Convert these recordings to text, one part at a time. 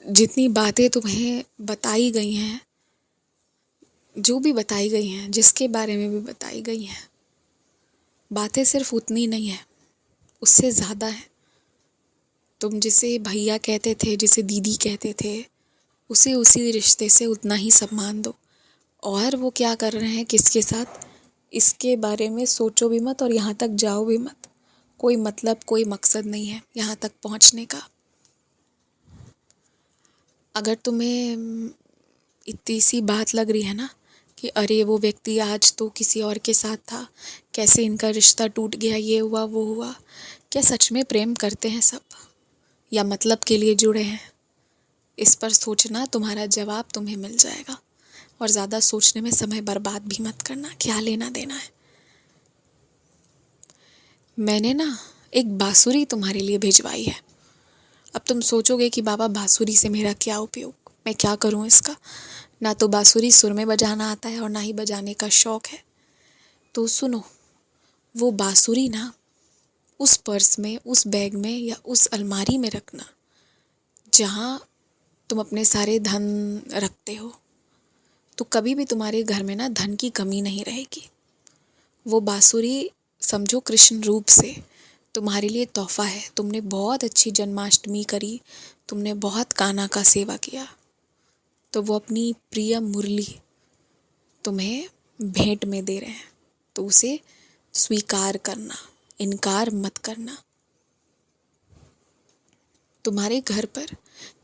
जितनी बातें तुम्हें बताई गई हैं, जो भी बताई गई हैं, जिसके बारे में भी बताई गई हैं, बातें सिर्फ उतनी नहीं है, उससे ज़्यादा है। तुम जिसे भैया कहते थे, जिसे दीदी कहते थे, उसे उसी रिश्ते से उतना ही सम्मान दो। और वो क्या कर रहे हैं, किसके साथ, इसके बारे में सोचो भी मत और यहाँ तक जाओ भी मत। कोई मतलब, कोई मकसद नहीं है यहाँ तक पहुँचने का। अगर तुम्हें इतनी सी बात लग रही है ना कि अरे वो व्यक्ति आज तो किसी और के साथ था, कैसे इनका रिश्ता टूट गया, ये हुआ वो हुआ, क्या सच में प्रेम करते हैं सब, या मतलब के लिए जुड़े हैं? इस पर सोचना, तुम्हारा जवाब तुम्हें मिल जाएगा। और ज़्यादा सोचने में समय बर्बाद भी मत करना, क्या लेना देना है। मैंने ना एक बांसुरी तुम्हारे लिए भिजवाई है। अब तुम सोचोगे कि बाबा बांसुरी से मेरा क्या उपयोग, मैं क्या करूं इसका। ना तो बांसुरी सुर में बजाना आता है और ना ही बजाने का शौक़ है। तो सुनो, वो बांसुरी ना उस पर्स में, उस बैग में या उस अलमारी में रखना जहाँ तुम अपने सारे धन रखते हो। तो कभी भी तुम्हारे घर में ना धन की कमी नहीं रहेगी। वो बांसुरी समझो कृष्ण रूप से तुम्हारे लिए तोहफा है। तुमने बहुत अच्छी जन्माष्टमी करी, तुमने बहुत कान्हा का सेवा किया, तो वो अपनी प्रिय मुरली तुम्हें भेंट में दे रहे हैं। तो उसे स्वीकार करना, इनकार मत करना। तुम्हारे घर पर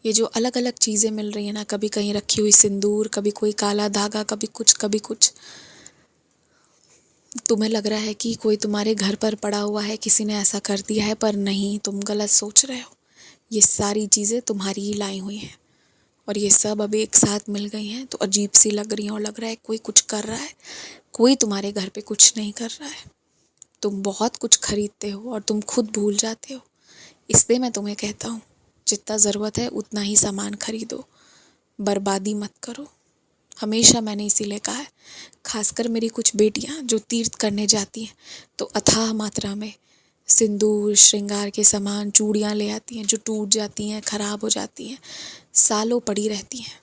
ये जो अलग अलग चीज़ें मिल रही है ना, कभी कहीं रखी हुई सिंदूर, कभी कोई काला धागा, कभी कुछ कभी कुछ, तुम्हें लग रहा है कि कोई तुम्हारे घर पर पड़ा हुआ है, किसी ने ऐसा कर दिया है, पर नहीं, तुम गलत सोच रहे हो। ये सारी चीज़ें तुम्हारी ही लाई हुई हैं और ये सब अब एक साथ मिल गई हैं तो अजीब सी लग रही हैं और लग रहा है कोई कुछ कर रहा है। कोई तुम्हारे घर पे कुछ नहीं कर रहा है। तुम बहुत कुछ खरीदते हो और तुम खुद भूल जाते हो। इसलिए मैं तुम्हें कहता हूँ, जितना ज़रूरत है उतना ही सामान खरीदो, बर्बादी मत करो। हमेशा मैंने इसीलिए कहा है, खासकर मेरी कुछ बेटियाँ जो तीर्थ करने जाती हैं तो अथाह मात्रा में सिंदूर, श्रृंगार के सामान, चूड़ियाँ ले आती हैं जो टूट जाती हैं, ख़राब हो जाती हैं, सालों पड़ी रहती हैं।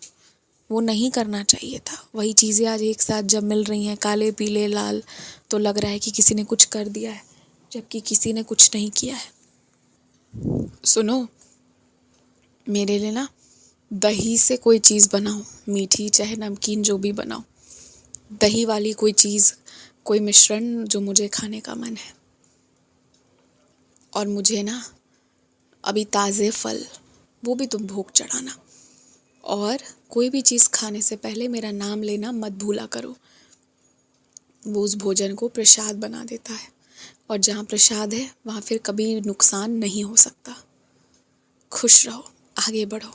वो नहीं करना चाहिए था। वही चीज़ें आज एक साथ जब मिल रही हैं, काले पीले लाल, तो लग रहा है कि किसी ने कुछ कर दिया है, जबकि किसी ने कुछ नहीं किया है। सुनो, मेरे लिए ना दही से कोई चीज़ बनाओ, मीठी चाहे नमकीन, जो भी बनाओ, दही वाली कोई चीज़, कोई मिश्रण जो मुझे खाने का मन है। और मुझे ना अभी ताज़े फल, वो भी तुम भोग चढ़ाना। और कोई भी चीज़ खाने से पहले मेरा नाम लेना मत भूला करो। वो उस भोजन को प्रसाद बना देता है और जहाँ प्रसाद है वहाँ फिर कभी नुकसान नहीं हो सकता। खुश रहो, आगे बढ़ो।